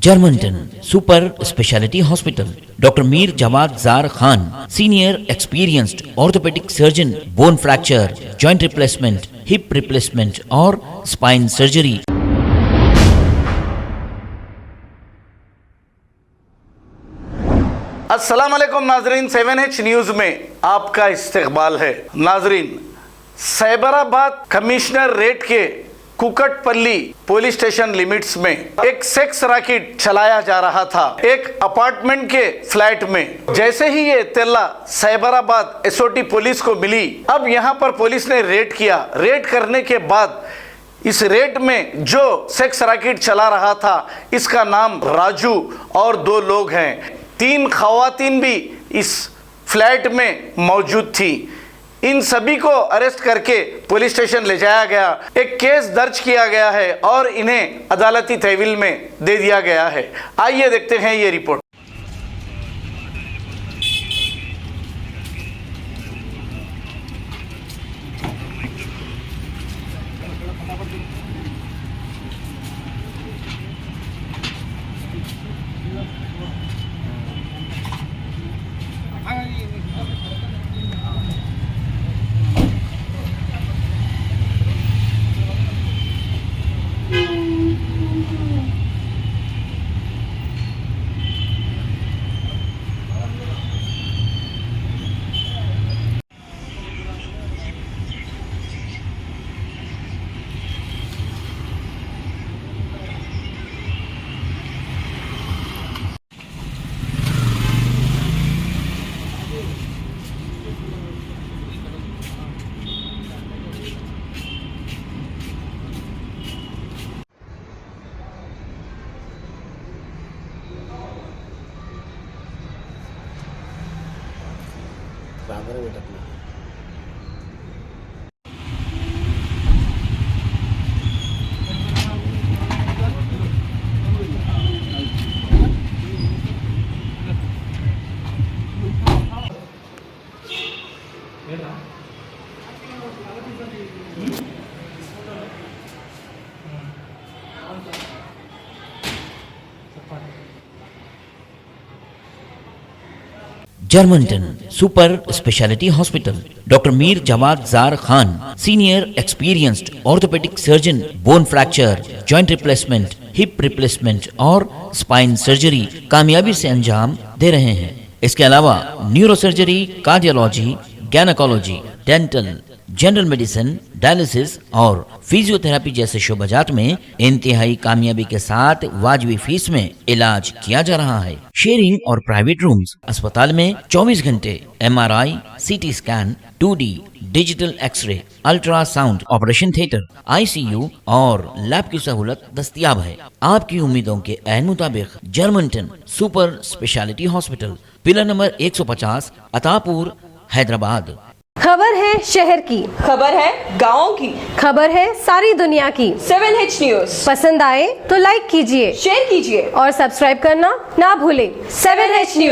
Germanton super speciality hospital, doctor Mir Jawad Jar Khan, senior experienced orthopaedic surgeon, bone fracture, joint replacement, hip replacement और spine surgery. अस्सलाम वालेकुम नाजरीन, 7H news में आपका इस्तकबाल है। नाजरीन, साइबराबाद कमिश्नर रेट के कुकटपल्ली पुलिस स्टेशन लिमिट्स में एक सेक्स रैकेट चलाया जा रहा था एक अपार्टमेंट के फ्लैट में। जैसे ही ये इत्तला साइबराबाद एसओटी पुलिस को मिली, अब यहाँ पर पुलिस ने रेड किया। रेड करने के बाद इस रेड में जो सेक्स रैकेट चला रहा था, इसका नाम राजू और 2 लोग हैं। 3 खवातीन भी इस फ्लैट में मौजूद थी। इन सभी को अरेस्ट करके पुलिस स्टेशन ले जाया गया, एक केस दर्ज किया गया है और इन्हें अदालती तहवील में दे दिया गया है। आइए देखते हैं ये report. Germanten super speciality hospital, doctor Mir Jawad Jar Khan, senior experienced orthopaedic surgeon, bone fracture, joint replacement, hip replacement और स्पाइन सर्जरी कामयाबी से अंजाम दे रहे हैं। इसके अलावा neurosurgery, cardiology, gynaecology, dental, general medicine, dialysis और फिजियोथेरेपी जैसे शोबाजात में इंतहाई कामयाबी के साथ वाजिबी फीस में इलाज किया जा रहा है। शेयरिंग और प्राइवेट रूम्स, अस्पताल में 24 घंटे MRI, CT scan, 2D digital x ray, ultrasound, operation theatre, ICU और लैब की सहूलत दस्तयाब है। आपकी उम्मीदों के ऐन मुताबिक Germanten super speciality hospital, pillar number 150, Attapur, Hyderabad. खबर है शहर की, खबर है गाँव की, खबर है सारी दुनिया की। 7H न्यूज पसंद आए तो लाइक कीजिए, शेयर कीजिए और सब्सक्राइब करना ना भूलें। 7H news.